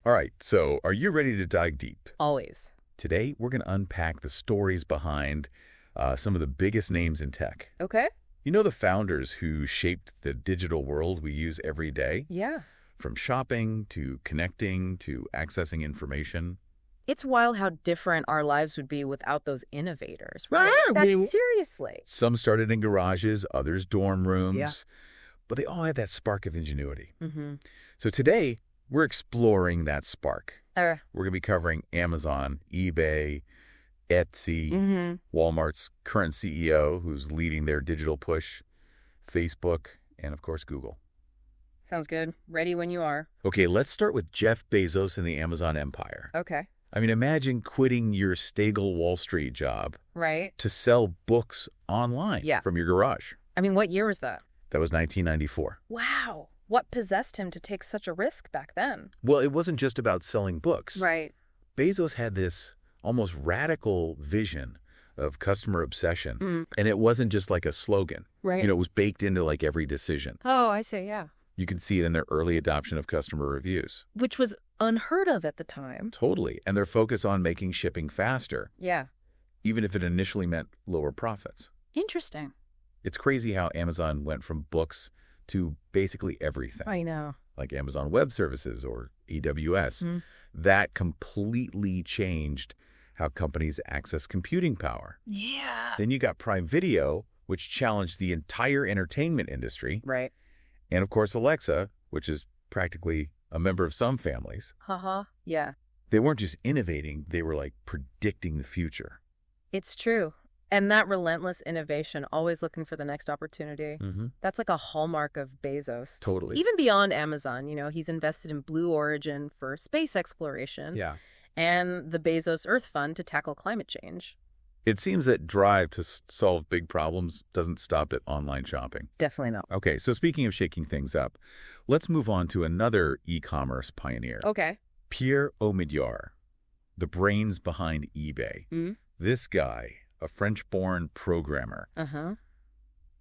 All right, so are you ready to dive deep? Always. Today, we're going to unpack the stories behind some of the biggest names in tech. Okay. You know the founders who shaped the digital world we use every day? Yeah. From shopping to connecting to accessing information. It's wild how different our lives would be without those innovators, right? Ah, That's seriously. Some started in garages, others dorm rooms, but they all had that spark of ingenuity. Mm-hmm. So today, we're exploring that spark. Uh, We're going to be covering Amazon, eBay, Etsy, mm-hmm. Walmart's current CEO, who's leading their digital push, Facebook, and of course, Google. Sounds good. Ready when you are. Okay, let's start with Jeff Bezos and the Amazon empire. Okay. I mean, imagine quitting your stable Wall Street job Right. to sell books online from your garage. I mean, what year was that? That was 1994. Wow. What possessed him to take such a risk back then? Well, it wasn't just about selling books. Right. Bezos had this almost radical vision of customer obsession, and it wasn't just like a slogan. Right. You know, it was baked into like every decision. Oh, I see, yeah. You can see it in their early adoption of customer reviews. Which was unheard of at the time. Totally. And their focus on making shipping faster, Yeah. even if it initially meant lower profits. Interesting. It's crazy how Amazon went from books to basically everything. I know. Like Amazon Web Services or AWS. That completely changed how companies access computing power. Yeah. Then you got Prime Video, which challenged the entire entertainment industry. Right. And of course, Alexa, which is practically a member of some families. Haha. Yeah. They weren't just innovating, they were like predicting the future. It's true. And that relentless innovation, always looking for the next opportunity, that's like a hallmark of Bezos. Totally. Even beyond Amazon, you know, he's invested in Blue Origin for space exploration. Yeah. And the Bezos Earth Fund to tackle climate change. It seems that drive to solve big problems doesn't stop at online shopping. Definitely not. Okay, so speaking of shaking things up, let's move on to another e-commerce pioneer. Okay. Pierre Omidyar, the brains behind eBay. This guy, a French-born programmer,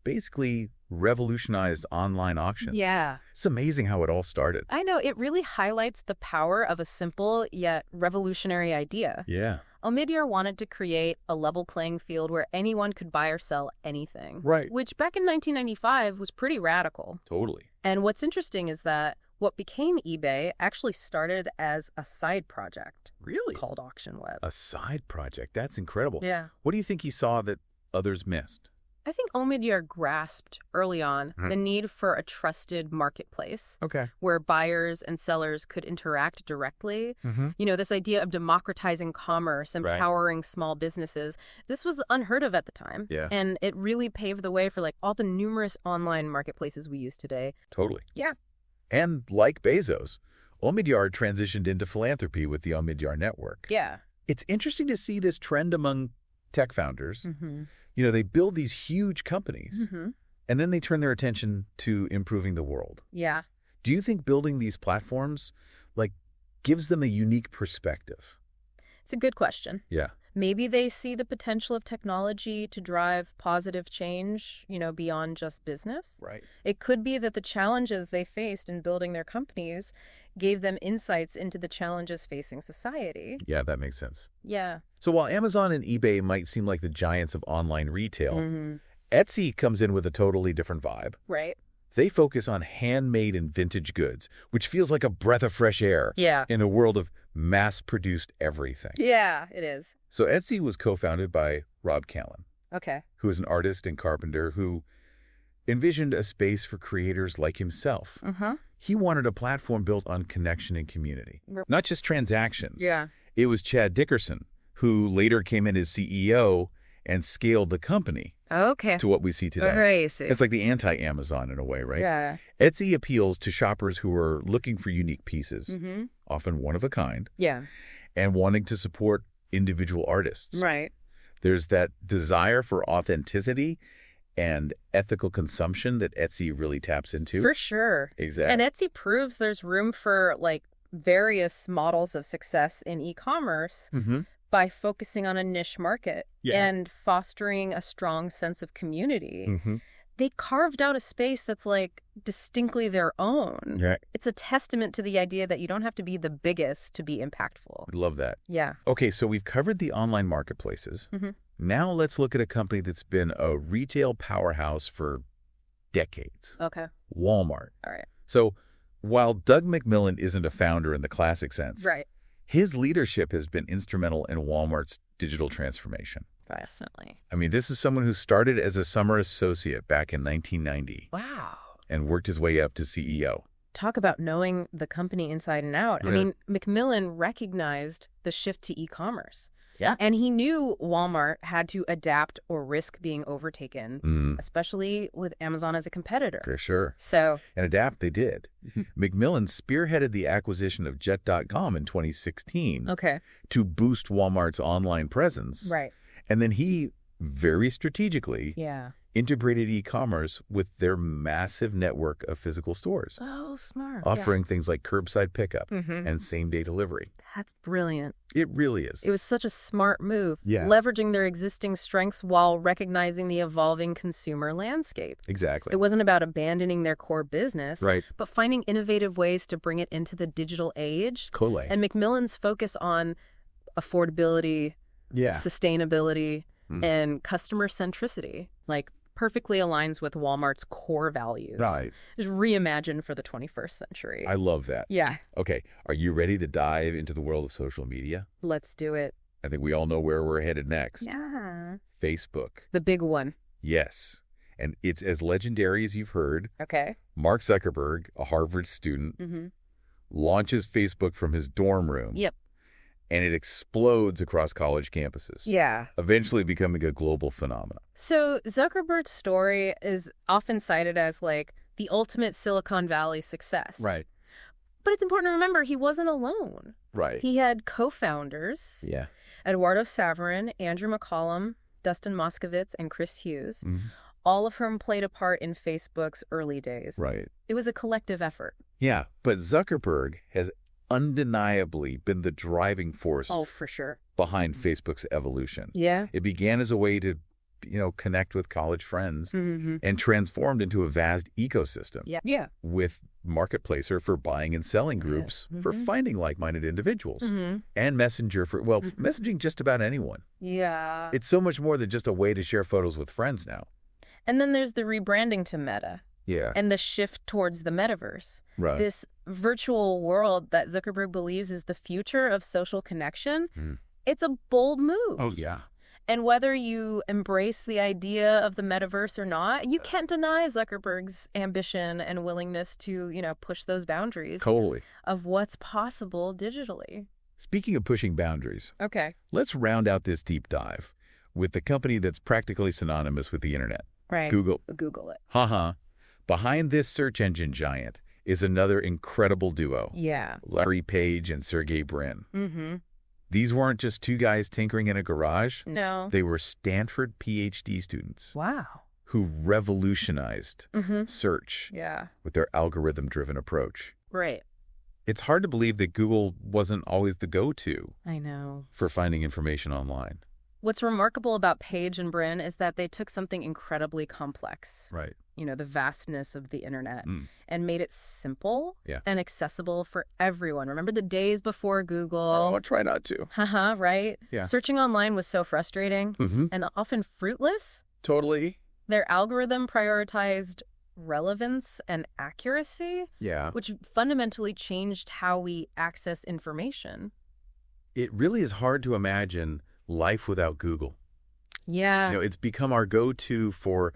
basically revolutionized online auctions. Yeah. It's amazing how it all started. I know. It really highlights the power of a simple yet revolutionary idea. Yeah. Omidyar wanted to create a level playing field where anyone could buy or sell anything. Right. Which back in 1995 was pretty radical. Totally. And what's interesting is that what became eBay actually started as a side project. Really? Called Auction Web. A side project. That's incredible. Yeah. What do you think he saw that others missed? I think Omidyar grasped early on the need for a trusted marketplace where buyers and sellers could interact directly. You know, this idea of democratizing commerce, empowering small businesses, this was unheard of at the time. Yeah. And it really paved the way for like all the numerous online marketplaces we use today. Totally. Yeah. And like Bezos, Omidyar transitioned into philanthropy with the Omidyar Network. Yeah. It's interesting to see this trend among tech founders. You know, they build these huge companies, and then they turn their attention to improving the world. Yeah. Do you think building these platforms, like, gives them a unique perspective? It's a good question. Yeah. Maybe they see the potential of technology to drive positive change, you know, beyond just business. Right. It could be that the challenges they faced in building their companies gave them insights into the challenges facing society. Yeah, that makes sense. Yeah. So while Amazon and eBay might seem like the giants of online retail, Etsy comes in with a totally different vibe. Right. They focus on handmade and vintage goods, which feels like a breath of fresh air in a world of mass-produced everything. Yeah, it is. So Etsy was co-founded by Rob Callen, Okay. who is an artist and carpenter who envisioned a space for creators like himself. He wanted a platform built on connection and community, not just transactions. Yeah. It was Chad Dickerson, who later came in as CEO and scaled the company to what we see today. Crazy. It's like the anti-Amazon in a way, right? Yeah. Etsy appeals to shoppers who are looking for unique pieces, often one of a kind, Yeah. and wanting to support individual artists. Right. There's that desire for authenticity and ethical consumption that Etsy really taps into. For sure. Exactly. And Etsy proves there's room for like various models of success in e-commerce by focusing on a niche market and fostering a strong sense of community. they carved out a space that's like distinctly their own. Yeah. It's a testament to the idea that you don't have to be the biggest to be impactful. I love that. Yeah. Okay, so we've covered the online marketplaces. Now let's look at a company that's been a retail powerhouse for decades. Okay. Walmart. All right. So while Doug McMillon isn't a founder in the classic sense, Right. his leadership has been instrumental in Walmart's digital transformation. Definitely. I mean, this is someone who started as a summer associate back in 1990 Wow. and worked his way up to CEO. Talk about knowing the company inside and out. Yeah. I mean, McMillon recognized the shift to e-commerce. Yeah. And he knew Walmart had to adapt or risk being overtaken, especially with Amazon as a competitor. For sure. So, And adapt they did. McMillon spearheaded the acquisition of Jet.com in 2016 okay. to boost Walmart's online presence. Right. And then he, very strategically, Yeah. integrated e-commerce with their massive network of physical stores, Oh, smart. offering things like curbside pickup Yeah. and same-day delivery. That's brilliant. It really is. It was such a smart move, Yeah. leveraging their existing strengths while recognizing the evolving consumer landscape. Exactly. It wasn't about abandoning their core business, Right. but finding innovative ways to bring it into the digital age. Colay. And McMillon's focus on affordability, Yeah. sustainability, and customer centricity, like, perfectly aligns with Walmart's core values. Right. Just reimagined for the 21st century. I love that. Yeah. Okay. Are you ready to dive into the world of social media? Let's do it. I think we all know where we're headed next. Yeah. Facebook. The big one. Yes. And it's as legendary as you've heard. Okay. Mark Zuckerberg, a Harvard student, launches Facebook from his dorm room. Yep. And it explodes across college campuses. Yeah. Eventually becoming a global phenomenon. So Zuckerberg's story is often cited as like the ultimate Silicon Valley success. Right. But it's important to remember he wasn't alone. Right. He had co-founders, Yeah. Eduardo Saverin, Andrew McCollum, Dustin Moskovitz, and Chris Hughes, all of whom played a part in Facebook's early days. Right. It was a collective effort. Yeah. But Zuckerberg has undeniably been the driving force For sure. behind Facebook's evolution. Yeah. It began as a way to, connect with college friends and transformed into a vast ecosystem Yeah. with Marketplacer for buying and selling groups for finding like-minded individuals and Messenger for, messaging just about anyone. Yeah. It's so much more than just a way to share photos with friends now. And then there's the rebranding to Meta. Yeah. And the shift towards the metaverse. Right. This virtual world that Zuckerberg believes is the future of social connection. It's a bold move. Oh, yeah. And whether you embrace the idea of the metaverse or not, you can't deny Zuckerberg's ambition and willingness to, push those boundaries Totally. of what's possible digitally. Speaking of pushing boundaries, Okay. let's round out this deep dive with the company that's practically synonymous with the internet. Right. Google. Google it. Behind this search engine giant is another incredible duo. Yeah. Larry Page and Sergey Brin. Mm-hmm. These weren't just two guys tinkering in a garage. No. They were Stanford PhD students Wow. who revolutionized search Yeah. with their algorithm-driven approach. Right. It's hard to believe that Google wasn't always the go-to I know. for finding information online. What's remarkable about Page and Brin is that they took something incredibly complex, Right. the vastness of the internet, and made it simple and accessible for everyone. Remember the days before Google? Oh, try not to. Right? Yeah. Searching online was so frustrating and often fruitless. Totally. Their algorithm prioritized relevance and accuracy, Yeah. which fundamentally changed how we access information. It really is hard to imagine life without Google. Yeah. It's become our go-to for,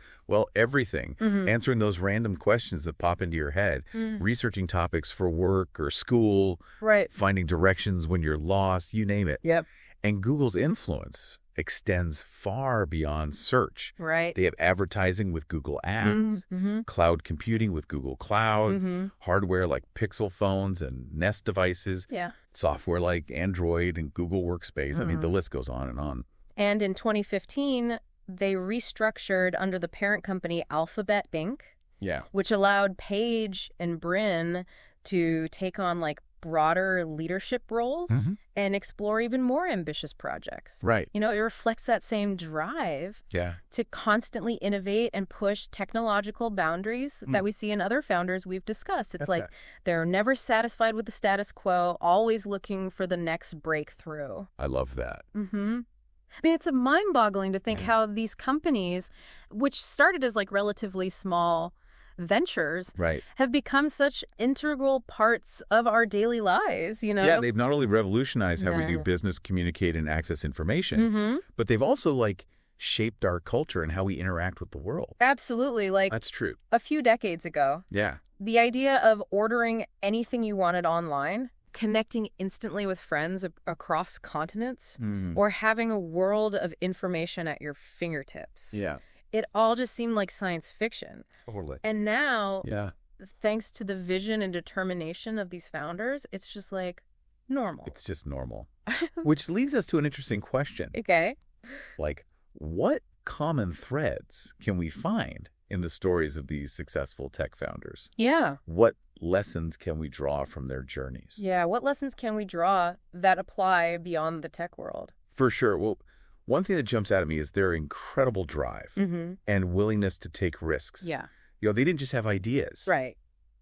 everything. Answering those random questions that pop into your head, researching topics for work or school, Right. finding directions when you're lost, you name it. Yep. And Google's influence extends far beyond search. Right. They have advertising with Google Ads, cloud computing with Google Cloud, hardware like Pixel phones and Nest devices, Yeah. software like Android and Google Workspace. I mean, the list goes on and on. And in 2015, they restructured under the parent company Alphabet Inc., Yeah. which allowed Page and Brin to take on like broader leadership roles and explore even more ambitious projects. Right. You know, it reflects that same drive to constantly innovate and push technological boundaries that we see in other founders we've discussed. It's like they're never satisfied with the status quo, always looking for the next breakthrough. I love that. I mean, it's mind-boggling to think how these companies, which started as like relatively small ventures, have become such integral parts of our daily lives, you know? Yeah, they've not only revolutionized how we do business, communicate, and access information, but they've also, like, shaped our culture and how we interact with the world. Absolutely. Like, that's true. A few decades ago, the idea of ordering anything you wanted online, connecting instantly with friends across continents, or having a world of information at your fingertips. It all just seemed like science fiction. Totally. And now, thanks to the vision and determination of these founders, it's just like normal. It's just normal. Which leads us to an interesting question. Okay. Like, what common threads can we find in the stories of these successful tech founders? Yeah. What lessons can we draw from their journeys? Yeah, what lessons can we draw that apply beyond the tech world? For sure. Well, one thing that jumps out at me is their incredible drive and willingness to take risks. Yeah. You know, they didn't just have ideas. Right.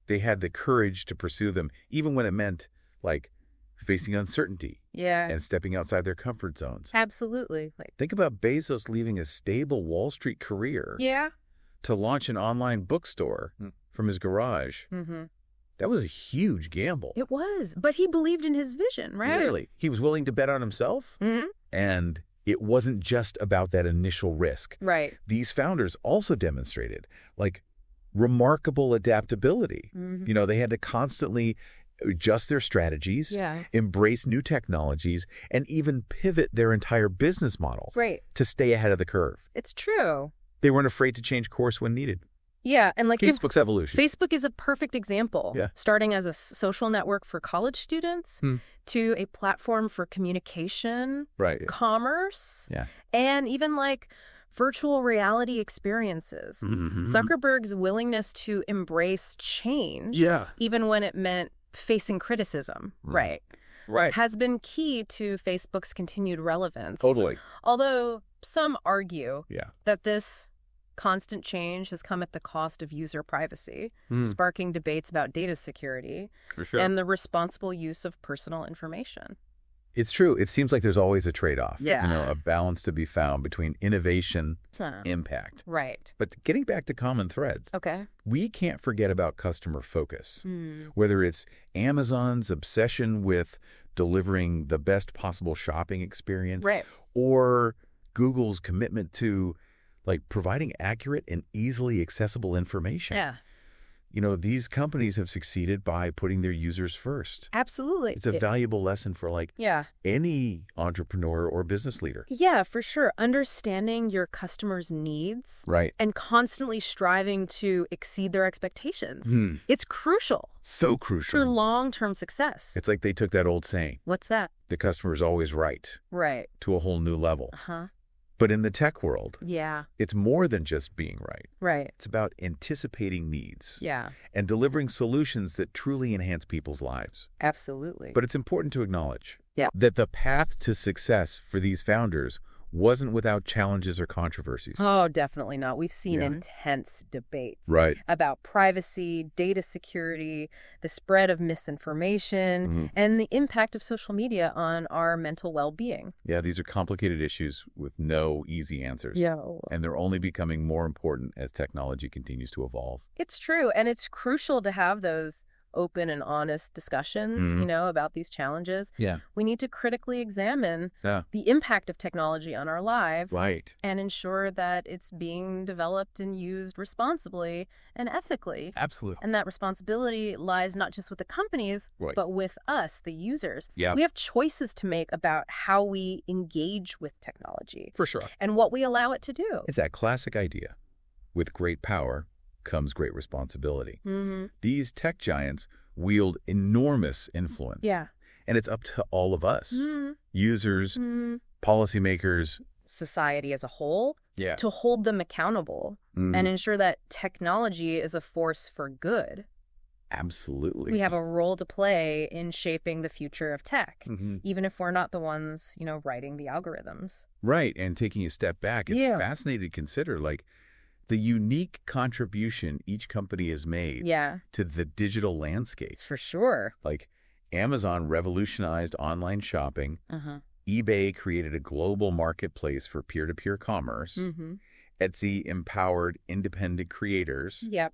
They had the courage to pursue them, even when it meant, like, facing uncertainty. Yeah. And stepping outside their comfort zones. Absolutely. Like, think about Bezos leaving a stable Wall Street career to launch an online bookstore from his garage. That was a huge gamble. It was. But he believed in his vision, right? Clearly. He was willing to bet on himself. And it wasn't just about that initial risk. Right. These founders also demonstrated, like, remarkable adaptability. You know, they had to constantly adjust their strategies, embrace new technologies, and even pivot their entire business model to stay ahead of the curve. It's true. They weren't afraid to change course when needed. Yeah, and like Facebook's evolution. Facebook is a perfect example. Starting as a social network for college students to a platform for communication, commerce, and even like virtual reality experiences. Zuckerberg's willingness to embrace change, even when it meant facing criticism, has been key to Facebook's continued relevance. Totally. Although some argue that this constant change has come at the cost of user privacy, sparking debates about data security and the responsible use of personal information. It's true. It seems like there's always a trade-off. You know, a balance to be found between innovation, impact. Right. But getting back to common threads, we can't forget about customer focus. Whether it's Amazon's obsession with delivering the best possible shopping experience, or Google's commitment to, like, providing accurate and easily accessible information. You know, these companies have succeeded by putting their users first. Absolutely. It's a valuable lesson for, like, any entrepreneur or business leader. Yeah, for sure. Understanding your customers' needs and constantly striving to exceed their expectations. It's crucial. So crucial. For long-term success. It's like they took that old saying. What's that? The customer is always right. Right. To a whole new level. But in the tech world, it's more than just being right. Right. It's about anticipating needs. Yeah. And delivering solutions that truly enhance people's lives. Absolutely. But it's important to acknowledge that the path to success for these founders wasn't without challenges or controversies. Oh, definitely not. We've seen intense debates about privacy, data security, the spread of misinformation, and the impact of social media on our mental well-being. Yeah, these are complicated issues with no easy answers. And they're only becoming more important as technology continues to evolve. It's true, and it's crucial to have those open and honest discussions, you know, about these challenges. We need to critically examine the impact of technology on our lives and ensure that it's being developed and used responsibly and ethically. Absolutely. And that responsibility lies not just with the companies, but with us, the users. We have choices to make about how we engage with technology. For sure. And what we allow it to do. It's that classic idea. With great power comes great responsibility. These tech giants wield enormous influence. And it's up to all of us, users, policymakers, society as a whole, to hold them accountable and ensure that technology is a force for good, Absolutely. We have a role to play in shaping the future of tech, even if we're not the ones, writing the algorithms. Right. And taking a step back, it's fascinating to consider, like, the unique contribution each company has made to the digital landscape. For sure. Like, Amazon revolutionized online shopping. eBay created a global marketplace for peer-to-peer commerce. Etsy empowered independent creators. Yep.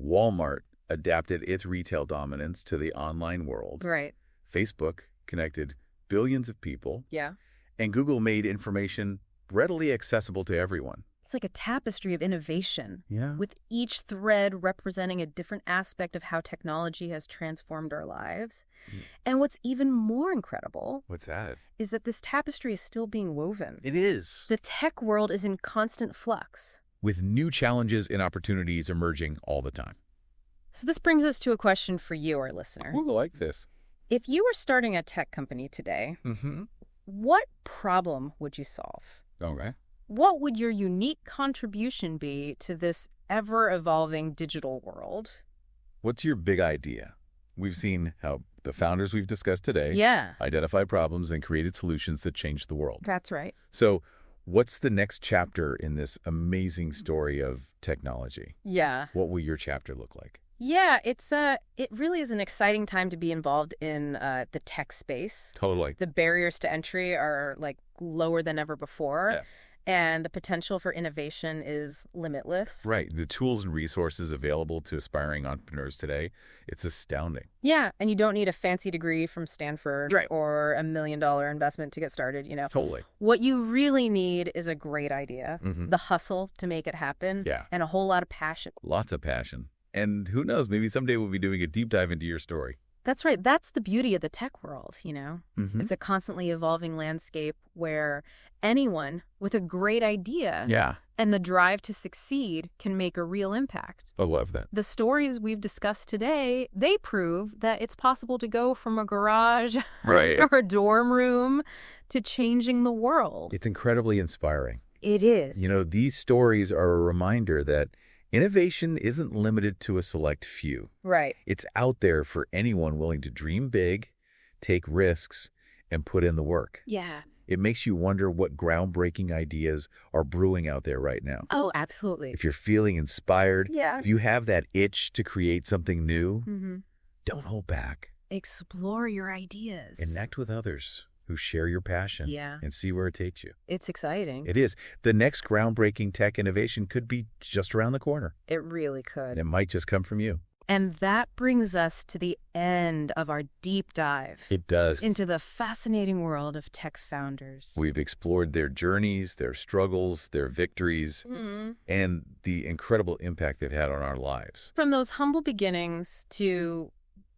Walmart adapted its retail dominance to the online world. Right. Facebook connected billions of people. Yeah. And Google made information readily accessible to everyone. It's like a tapestry of innovation. Yeah. With each thread representing a different aspect of how technology has transformed our lives. And what's even more incredible... What's that? ...is that this tapestry is still being woven. It is. The tech world is in constant flux. With new challenges and opportunities emerging all the time. So this brings us to a question for you, our listener. We'll like this. If you were starting a tech company today, what problem would you solve? Okay. What would your unique contribution be to this ever-evolving digital world? What's your big idea? We've seen how the founders we've discussed today identified problems and created solutions that changed the world. That's right. So what's the next chapter in this amazing story of technology? Yeah. What will your chapter look like? Yeah, it really is an exciting time to be involved in the tech space. Totally. The barriers to entry are like lower than ever before. Yeah. And the potential for innovation is limitless. Right. The tools and resources available to aspiring entrepreneurs today, it's astounding. Yeah. And you don't need a fancy degree from Stanford or $1 million investment to get started, Totally. What you really need is a great idea, the hustle to make it happen, and a whole lot of passion. Lots of passion. And who knows, maybe someday we'll be doing a deep dive into your story. That's right. That's the beauty of the tech world, It's a constantly evolving landscape where anyone with a great idea and the drive to succeed can make a real impact. I love that. The stories we've discussed today, they prove that it's possible to go from a garage or a dorm room to changing the world. It's incredibly inspiring. It is. These stories are a reminder that innovation isn't limited to a select few. Right. It's out there for anyone willing to dream big, take risks, and put in the work. Yeah. It makes you wonder what groundbreaking ideas are brewing out there right now. Oh, absolutely. If you're feeling inspired, if you have that itch to create something new, don't hold back. Explore your ideas. Connect with others who share your passion and see where it takes you. It's exciting. It is. The next groundbreaking tech innovation could be just around the corner. It really could. And it might just come from you. And that brings us to the end of our deep dive. It does. Into the fascinating world of tech founders. We've explored their journeys, their struggles, their victories, and the incredible impact they've had on our lives. From those humble beginnings to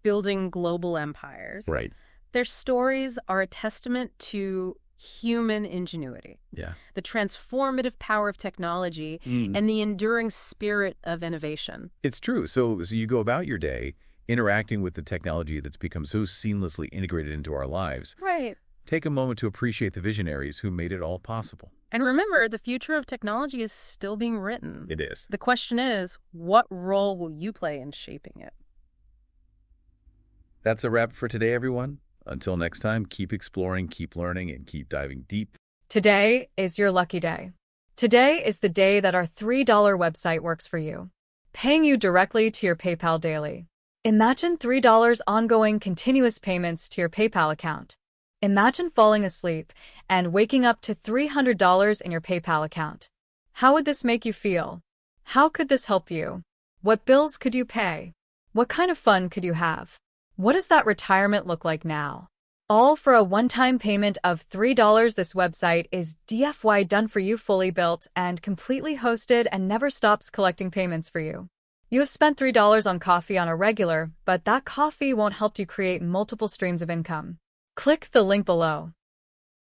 building global empires. Right. Their stories are a testament to human ingenuity, the transformative power of technology, and the enduring spirit of innovation. It's true. So you go about your day interacting with the technology that's become so seamlessly integrated into our lives. Right. Take a moment to appreciate the visionaries who made it all possible. And remember, the future of technology is still being written. It is. The question is, what role will you play in shaping it? That's a wrap for today, everyone. Until next time, keep exploring, keep learning, and keep diving deep. Today is your lucky day. Today is the day that our $3 website works for you, paying you directly to your PayPal daily. Imagine $3 ongoing continuous payments to your PayPal account. Imagine falling asleep and waking up to $300 in your PayPal account. How would this make you feel? How could this help you? What bills could you pay? What kind of fun could you have? What does that retirement look like now? All for a one-time payment of $3. This website is DFY done for you, fully built and completely hosted, and never stops collecting payments for you. You have spent $3 on coffee on a regular, but that coffee won't help you create multiple streams of income. Click the link below.